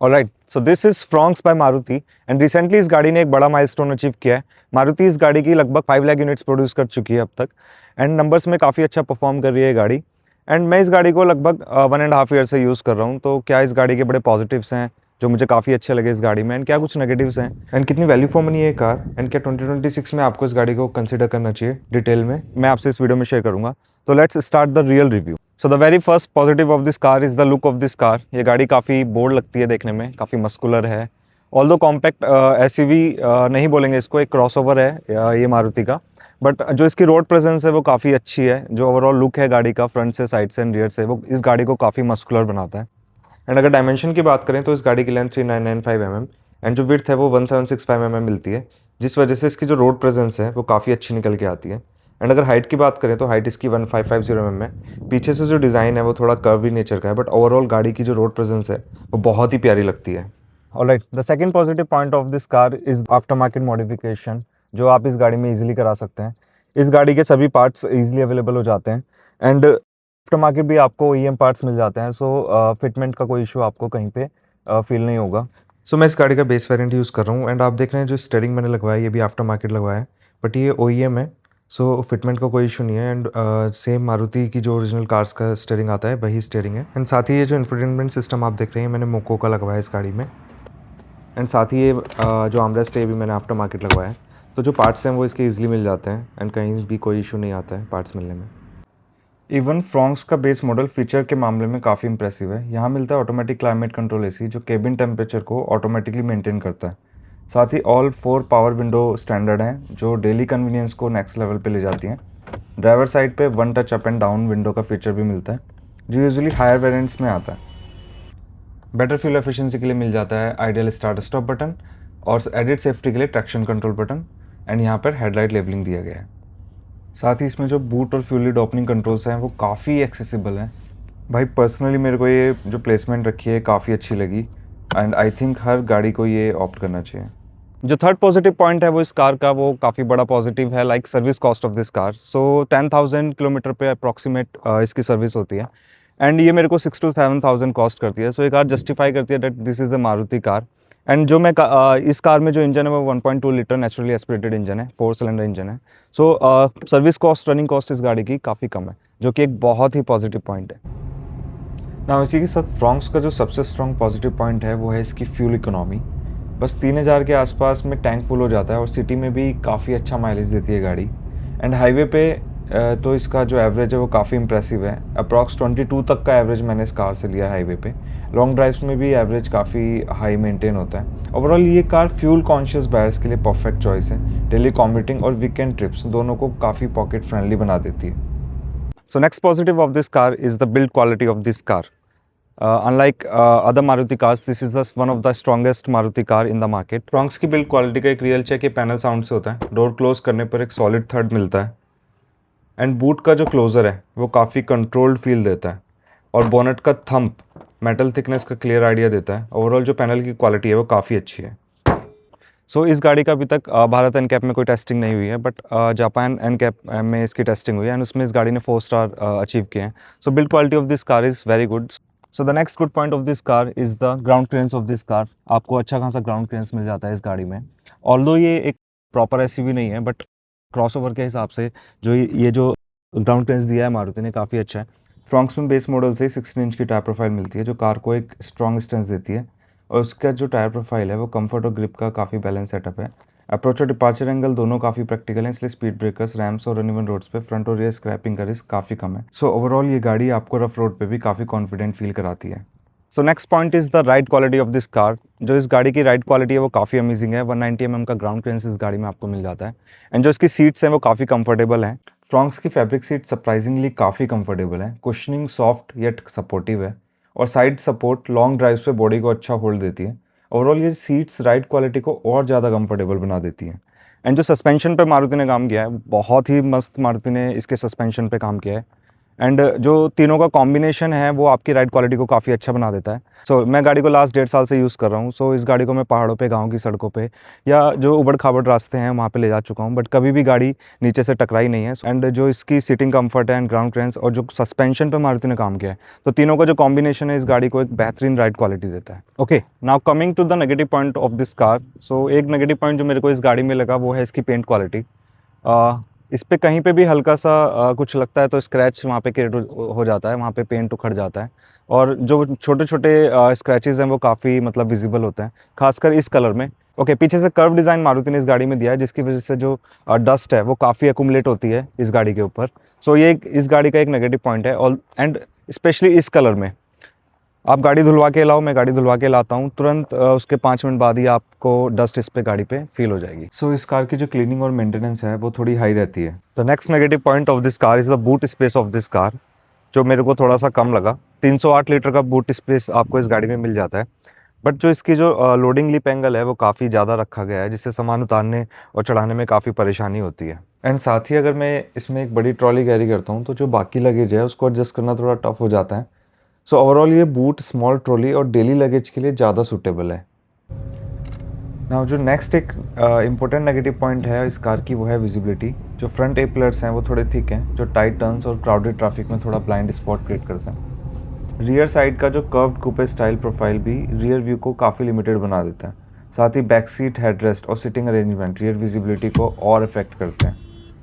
Alright, so this is Fronx by Maruti and recently इस गाड़ी ने एक बड़ा माइलस्टोन अचीव किया है। मारुति इस गाड़ी की लगभग 5 लाख यूनिट्स प्रोड्यूस कर चुकी है अब तक एंड नंबर्स में काफ़ी अच्छा परफॉर्म कर रही है गाड़ी। एंड मैं इस गाड़ी को लगभग 1.5 ईयर से यूज़ कर रहा हूँ। तो क्या इस गाड़ी के बड़े पॉजिटिव्स हैं जो मुझे काफ़ी अच्छे लगे इस गाड़ी में, एंड क्या कुछ नेगेटिव्स हैं, एंड कितनी वैल्यू फॉर मनी है ये कार, एंड क्या 2026 में आपको इस गाड़ी को कंसिडर करना चाहिए, डिटेल में मैं आपसे इस वीडियो में शेयर करूँगा। तो let's start the real review. So the very first positive of this car is the look of this car. ये गाड़ी काफ़ी बोल्ड लगती है देखने में, काफ़ी मस्कुलर है। ऑल्दो कॉम्पैक्ट एसयूवी नहीं बोलेंगे इसको, एक क्रॉसओवर है ये मारुति का, बट जो इसकी रोड प्रेजेंस है वो काफ़ी अच्छी है। जो ओवरऑल लुक है गाड़ी का फ्रंट से, साइड से एंड रियर से, वो इस गाड़ी को काफ़ी मस्कुलर बनाता है। एंड अगर डायमेंशन की बात करें तो इस गाड़ी की लेंथ 3995 mm एंड जो विड्थ है वो 1765 mm मिलती है, जिस वजह से इसकी जो रोड प्रेजेंस है वो काफ़ी अच्छी निकल के आती है। एंड अगर हाइट की बात करें तो हाइट इसकी 1550 mm है। पीछे से जो डिज़ाइन है वो थोड़ा कर्वी नेचर का है, बट ओवरऑल गाड़ी की जो रोड प्रेजेंस है वो बहुत ही प्यारी लगती है। Alright, the second positive point of this car is after market modification, जो आप इस गाड़ी में इजीली करा सकते हैं। इस गाड़ी के सभी पार्ट्स इजीली अवेलेबल हो जाते हैं एंड आफ्टर मार्केट भी आपको OEM पार्ट्स मिल जाते हैं। सो फिटमेंट का कोई इशू आपको कहीं पे फील नहीं होगा। सो मैं इस गाड़ी का बेस वेरिएंट यूज़ कर रहा हूँ एंड आप देख रहे हैं जो स्टीयरिंग मैंने लगवाया है ये भी आफ्टर मार्केट लगवाया है, बट ये OEM है। सो फिटमेंट का कोई इशू नहीं है एंड सेम मारुति की जो ओरिजिनल कार्स का स्टीयरिंग आता है वही स्टीयरिंग है। एंड साथ ही ये जो इंफोटेनमेंट सिस्टम आप देख रहे हैं मैंने मोको का लगवाया है इस गाड़ी में। एंड साथ ही ये जो आर्मरेस्ट है ये भी मैंने आफ्टर मार्केट लगवाया है। तो जो पार्ट्स हैं वो इसके ईजिली मिल जाते हैं एंड कहीं भी कोई इशू नहीं आता है पार्ट्स मिलने में। इवन फ्रॉन्क्स का बेस मॉडल फीचर के मामले में काफ़ी इंप्रेसिव है। यहाँ मिलता है ऑटोमेटिक क्लाइमेट कंट्रोल AC जो केबिन टेम्परेचर को ऑटोमेटिकली मेंटेन करता है। साथ ही ऑल 4 पावर विंडो स्टैंडर्ड हैं जो डेली कन्वीनियंस को नेक्स्ट लेवल पे ले जाती हैं। ड्राइवर साइड पे 1 touch up and down window का फीचर भी मिलता है जो यूजुअली हायर वेरिएंट्स में आता है। बेटर फ्यूल एफिशिएंसी के लिए मिल जाता है आइडियल स्टार्ट स्टॉप बटन और एडिड सेफ्टी के लिए ट्रैक्शन कंट्रोल बटन, एंड यहाँ पर हेडलाइट लेबलिंग दिया गया है। साथ ही इसमें जो बूट और फ्यूल लीड ओपनिंग कंट्रोल्स हैं वो काफ़ी एक्सेसिबल हैं। भाई पर्सनली मेरे को ये जो प्लेसमेंट रखी है काफ़ी अच्छी लगी एंड आई थिंक हर गाड़ी को ये ऑप्ट करना चाहिए। जो थर्ड पॉजिटिव पॉइंट है वो इस कार का, वो काफ़ी बड़ा पॉजिटिव है, like service cost of this car. So 10,000 kilometre पे अप्रॉक्सीमेट इसकी सर्विस होती है एंड ये मेरे को 6 to 7,000 कॉस्ट करती है। सो ये कार जस्टिफाई करती है that this is a Maruti car. And जो मैं इस कार में जो इंजन है वो 1.2 लीटर नेचुरली एस्पिरेटेड इंजन है, 4 सिलेंडर इंजन है। So service cost, running cost इस गाड़ी की काफ़ी कम है, जो कि एक बहुत ही पॉजिटिव पॉइंट है ना। इसी के साथ फ्रॉन्क्स का जो सबसे स्ट्रॉन्ग पॉजिटिव पॉइंट है वो है इसकी फ्यूल इकोनॉमी। बस 3,000 के आसपास में टैंक फुल हो जाता है और सिटी में भी काफ़ी अच्छा माइलेज देती है गाड़ी। एंड हाईवे पे तो इसका जो एवरेज है वो काफ़ी इंप्रेसिव है। अप्रॉक्स 22 तक का एवरेज मैंने इस कार से लिया हाईवे पे। लॉन्ग ड्राइव्स में भी एवरेज काफ़ी हाई मेंटेन होता है। ओवरऑल ये कार फ्यूल कॉन्शियस बायर्स के लिए परफेक्ट चॉइस है। डेली कॉम्यूटिंग और वीकेंड ट्रिप्स दोनों को काफ़ी पॉकेट फ्रेंडली बना देती है। So next positive of this car is the build quality of this car. Unlike other Maruti cars, this is one of the strongest Maruti car in the market. Fronx की build quality का एक real check ये panel sound से होता है। Door close करने पर एक सॉलिड थर्ड मिलता है एंड बूट का जो क्लोजर है वो काफ़ी कंट्रोल्ड फील देता है और बोनट का थंप मेटल थिकनेस का क्लियर आइडिया देता है। ओवरऑल जो पैनल की क्वालिटी है वो काफ़ी अच्छी है। इस गाड़ी का अभी तक भारत एनकैप में कोई टेस्टिंग नहीं हुई है, बट जापान एनकैप में इसकी टेस्टिंग हुई है एंड उसमें इस गाड़ी ने 4 स्टार अचीव किए हैं। Build quality of this car is very good. The next good point of this car is the ground clearance of this car. आपको अच्छा खासा ग्राउंड क्लियरेंस मिल जाता है इस गाड़ी में। ऑल्दो ये एक प्रॉपर एसयूवी नहीं है, बट क्रॉसओवर के हिसाब से जो ये जो ग्राउंड क्लियरेंस दिया है मारुति ने काफ़ी अच्छा है। फ्रॉन्क्स में बेस मॉडल से 16 इंच की टायर प्रोफाइल मिलती है जो कार को एक स्ट्रॉन्ग स्टेंस देती है और उसका जो टायर प्रोफाइल है वो कंफर्ट और ग्रिप का काफ़ी बैलेंस सेटअप है। अप्रोच और डिपार्चर एंगल दोनों काफ़ी प्रैक्टिकल हैं, इसलिए स्पीड ब्रेकर्स, रैम्स और अनइवन रोड्स पे फ्रंट और रियर स्क्रैपिंग का रिस्क काफ़ी कम है। ओवरऑल ये गाड़ी आपको रफ रोड पे भी काफ़ी कॉन्फिडेंट फील कराती है। Next point is the ride quality of this car. जो इस गाड़ी की राइड क्वालिटी है वो काफ़ी अमेजिंग है। 190 mm का ग्राउंड क्लियरेंस इस गाड़ी में आपको मिल जाता है एंड जो इसकी सीट्स हैं वो काफ़ी कंफर्टेबल हैं। फ्रॉन्क्स की फैब्रिक सीट सरप्राइजिंगली काफ़ी कंफर्टेबल है। कुशनिंग सॉफ्ट येट सपोर्टिव है और साइड सपोर्ट लॉन्ग ड्राइव्स पे बॉडी को अच्छा होल्ड देती है। ओवरऑल ये सीट्स राइड क्वालिटी को और ज़्यादा कंफर्टेबल बना देती हैं। एंड जो सस्पेंशन पे मारुति ने काम किया है बहुत ही मस्त, मारुति ने इसके सस्पेंशन पे काम किया है एंड जो तीनों का कॉम्बिनेशन है वो आपकी राइड क्वालिटी को काफ़ी अच्छा बना देता है। सो मैं गाड़ी को लास्ट 1.5 साल से यूज़ कर रहा हूँ। सो इस गाड़ी को मैं पहाड़ों पे, गाँव की सड़कों पे या जो उबड़-खाबड़ रास्ते हैं वहाँ पे ले जा चुका हूँ, बट कभी भी गाड़ी नीचे से टकराई नहीं है। एंड जो इसकी सीटिंग कम्फर्ट है एंड ग्राउंड क्लियरेंस और जो सस्पेंशन पे मारुति ने काम किया है, तो तीनों का जो कॉम्बिनेशन है इस गाड़ी को एक बेहतरीन राइड क्वालिटी देता है। Okay, now coming to the negative point of this car. So एक नेगेटिव पॉइंट जो मेरे को इस गाड़ी में लगा वो है इसकी पेंट क्वालिटी। इस पे कहीं पे भी हल्का सा कुछ लगता है तो स्क्रैच वहाँ पे क्रिएट हो जाता है, वहाँ पे पेंट उखड़ जाता है और जो छोटे-छोटे स्क्रैचेज़ हैं वो काफ़ी मतलब विजिबल होते हैं, ख़ासकर इस कलर में। ओके, पीछे से कर्व डिज़ाइन मारुति ने इस गाड़ी में दिया है जिसकी वज़ह से जो डस्ट है वो काफ़ी एक्युमुलेट होती है इस गाड़ी के ऊपर। सो ये इस गाड़ी का एक नेगेटिव पॉइंट है और एंड स्पेशली इस कलर में। आप गाड़ी धुलवा के लाओ, मैं गाड़ी धुलवा के लाता हूँ, तुरंत उसके 5 मिनट बाद ही आपको डस्ट इस पे गाड़ी पे फील हो जाएगी। सो इस कार की जो क्लीनिंग और मेंटेनेंस है वो थोड़ी हाई रहती है। The next negative point of this car is the boot space of this car, जो मेरे को थोड़ा सा कम लगा। 308 लीटर का बूट स्पेस आपको इस गाड़ी में मिल जाता है, बट जो इसकी जो लोडिंग लिप एंगल है वो काफ़ी ज़्यादा रखा गया है, जिससे सामान उतारने और चढ़ाने में काफ़ी परेशानी होती है। एंड साथ ही अगर मैं इसमें एक बड़ी ट्रॉली कैरी करता हूँ तो जो बाकी लगेज है उसको एडजस्ट करना थोड़ा टफ हो जाता है। सो ओवरऑल ये बूट स्मॉल ट्रॉली और डेली लगेज के लिए ज़्यादा सूटेबल है। नाउ जो नेक्स्ट एक इम्पोर्टेंट नेगेटिव पॉइंट है इस कार की वो है विजिबिलिटी। जो फ्रंट ए पिलर्स हैं वो थोड़े थिक हैं, जो टाइट टर्न्स और क्राउडेड ट्रैफिक में थोड़ा ब्लाइंड स्पॉट क्रिएट करते हैं। रियर साइड का जो कर्व्ड कूपे स्टाइल प्रोफाइल भी रियर व्यू को काफ़ी लिमिटेड बना देता है। साथ ही बैक सीट, हेडरेस्ट और सीटिंग अरेंजमेंट रियर विजिबिलिटी को और इफेक्ट करते हैं,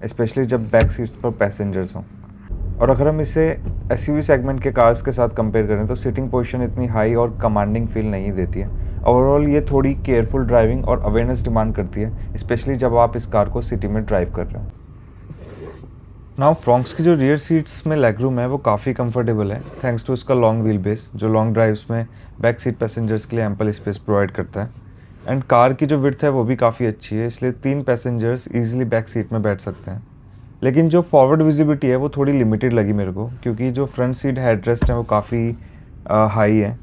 स्पेशली जब बैक सीट्स पर पैसेंजर्स हों। और अगर हम इसे एसयूवी सेगमेंट के कार्स के साथ कंपेयर करें तो सीटिंग पोजीशन इतनी हाई और कमांडिंग फील नहीं देती है। ओवरऑल ये थोड़ी केयरफुल ड्राइविंग और अवेयरनेस डिमांड करती है, स्पेशली जब आप इस कार को सिटी में ड्राइव कर रहे हो। नाउ फ्रॉन्क्स की जो रियर सीट्स में लेग रूम है वो काफ़ी कंफर्टेबल है, थैंक्स टू इसका लॉन्ग व्हील बेस जो लॉन्ग ड्राइव्स में बैक सीट पैसेंजर्स के लिए एम्पल स्पेस प्रोवाइड करता है। एंड कार की जो विड्थ है वो भी काफ़ी अच्छी है, इसलिए 3 पैसेंजर्स ईजिली बैक सीट में बैठ सकते हैं। लेकिन जो फॉरवर्ड विजिबिलिटी है वो थोड़ी लिमिटेड लगी मेरे को, क्योंकि जो फ्रंट सीट हेडरेस्ट है वो काफ़ी हाई है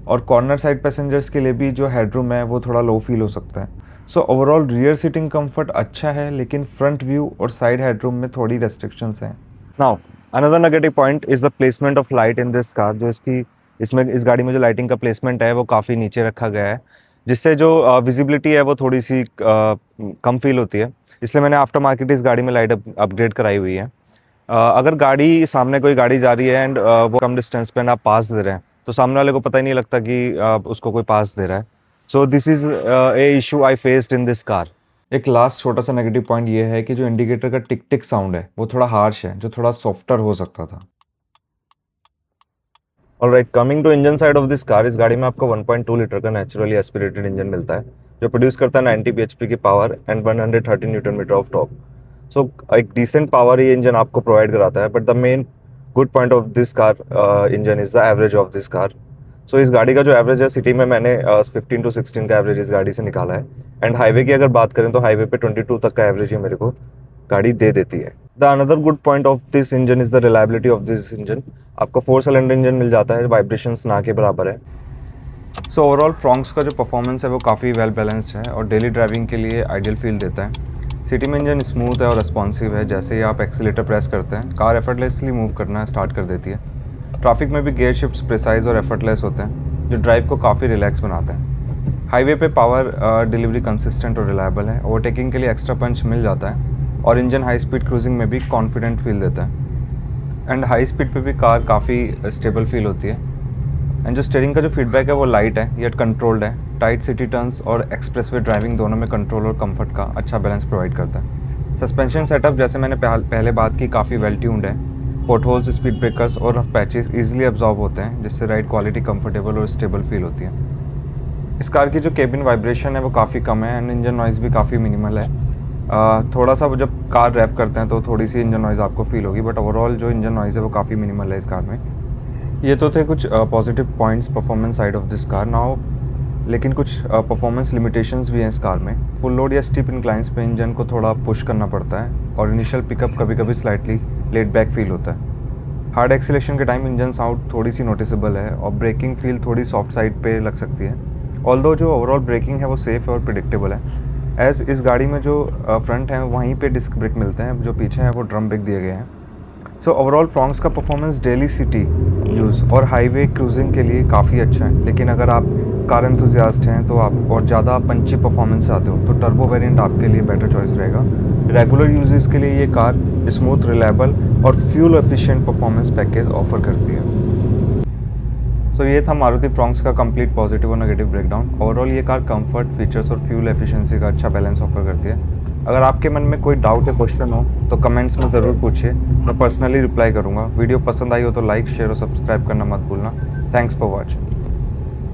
और कॉर्नर साइड पैसेंजर्स के लिए भी जो हेडरूम है वो थोड़ा लो फील हो सकता है। So overall rear seating comfort अच्छा है, लेकिन फ्रंट व्यू और साइड हेडरूम में थोड़ी रेस्ट्रिक्शंस हैं। Now another negative point is the placement of light in this car. जो इस गाड़ी में जो लाइटिंग का प्लेसमेंट है वो काफ़ी नीचे रखा गया है, जिससे जो विजिबिलिटी है वो थोड़ी सी कम फील होती है। इसलिए मैंने आफ्टर मार्केट इस गाड़ी में लाइट अपग्रेड कराई हुई है। अगर गाड़ी सामने कोई गाड़ी जा रही है एंड वो कम डिस्टेंस पे एंड आप पास दे रहे हैं तो सामने वाले को पता ही नहीं लगता कि उसको कोई पास दे रहा है। So this is a issue I faced in this car. एक लास्ट छोटा सा नेगेटिव पॉइंट ये है कि जो इंडिकेटर का टिक टिक साउंड है वो थोड़ा हार्श है, जो थोड़ा सॉफ्टर हो सकता था। Alright, coming to engine side of this car, इस गाड़ी में आपको 1.2 लीटर का नेचुरली एस्पिरेटेड इंजन मिलता है, जो प्रोड्यूस करता है 90 bhp की power and 130 newton meter of torque. So एक डिसेंट पावर ये इंजन आपको प्रोवाइड कराता है, but the main good point of this car engine is the average of this car. सो इस गाड़ी का जो एवरेज है सिटी में मैंने 15 to 16 का एवरेज इस गाड़ी से निकाला है, एंड हाईवे की अगर बात करें तो हाईवे पे 22 तक का एवरेज ही मेरे को गाड़ी दे देती है। The another good point of this engine is the reliability of this engine. आपको 4 सिलेंडर इंजन मिल जाता है, वाइब्रेशंस ना के बराबर है। सो ओवरऑल फ्रॉन्क्स का जो परफॉर्मेंस है वो काफ़ी वेल बैलेंस्ड है और डेली ड्राइविंग के लिए आइडियल फील देता है। सिटी में इंजन स्मूथ है और रिस्पॉन्सिव है, जैसे ही आप एक्सीलेटर प्रेस करते हैं कार एफर्टलेसली मूव करना स्टार्ट कर देती है। ट्रैफिक में भी गियर शिफ्ट्स प्रिसाइज और एफर्टलेस होते हैं, जो ड्राइव को काफ़ी रिलैक्स बनाते हैं। हाईवे पे पावर डिलीवरी कंसिस्टेंट और रिलायबल है, ओवरटेकिंग के लिए एक्स्ट्रा पंच मिल जाता है और इंजन हाई स्पीड क्रूजिंग में भी कॉन्फिडेंट फील देता है। एंड हाई स्पीड पे भी कार काफ़ी स्टेबल फील होती है। एंड जो स्टीयरिंग का जो फीडबैक है वो लाइट है येट कंट्रोल्ड है। टाइट सिटी टर्न्स और एक्सप्रेसवे ड्राइविंग दोनों में कंट्रोल और कंफर्ट का अच्छा बैलेंस प्रोवाइड करता है। सस्पेंशन सेटअप जैसे मैंने पहले बात की काफ़ी वेल ट्यून्ड है। पोर्ट होल्स, स्पीड ब्रेकर्स और रफ पैचेस ईजिली अब्जॉर्ब होते हैं, जिससे राइड क्वालिटी कंफर्टेबल और स्टेबल फील होती है। इस कार की जो केबिन वाइब्रेशन है वो काफ़ी कम है एंड इंजन नॉइज़ भी काफ़ी मिनिमल है। थोड़ा सा जब कार ड्राइव करते हैं तो थोड़ी सी इंजन नॉइज़ आपको फील होगी, बट ओवरऑल जो इंजन नॉइज़ है वो काफ़ी मिनिमल है इस कार में। ये तो थे कुछ positive points performance side of this car now, लेकिन कुछ परफॉर्मेंस लिमिटेशंस भी हैं इस कार में। फुल लोड या स्टीप इंक्लाइंस पे इंजन को थोड़ा पुश करना पड़ता है और इनिशियल पिकअप कभी कभी स्लाइटली लेट बैक फील होता है। हार्ड एक्सीलेशन के टाइम इंजन साउंड थोड़ी सी नोटिसेबल है और ब्रेकिंग फील थोड़ी सॉफ्ट साइड पे लग सकती है। ऑल्दो जो ओवरऑल ब्रेकिंग है वो सेफ़ और प्रिडिक्टेबल है। एज़ इस गाड़ी में जो फ्रंट है वहीं पे डिस्क ब्रेक मिलते हैं, जो पीछे हैं वो ड्रम ब्रेक दिए गए हैं। सो ओवरऑल फ्रॉन्क्स का परफॉर्मेंस डेली सिटी यूज़ और हाईवे क्रूजिंग के लिए काफ़ी अच्छा है, लेकिन अगर आप कार एंथुजियास्ट हैं तो आप और ज़्यादा पंची परफॉर्मेंस चाहते हो तो टर्बो वेरिएंट आपके लिए बेटर चॉइस रहेगा। रेगुलर यूजेस के लिए ये कार स्मूथ, रिलायबल और fuel efficient performance package offer करती है। सो ये था मारुति फ्रॉन्क्स का कंप्लीट पॉजिटिव और नेगेटिव ब्रेकडाउन। ओवरऑल ये कार कंफर्ट, फीचर्स और फ्यूल एफिशिएंसी का अच्छा बैलेंस ऑफर करती है। अगर आपके मन में कोई डाउट या क्वेश्चन हो तो कमेंट्स में ज़रूर पूछिए, मैं पर्सनली रिप्लाई करूँगा। वीडियो पसंद आई हो तो लाइक, शेयर और सब्सक्राइब करना मत भूलना। Thanks for watching.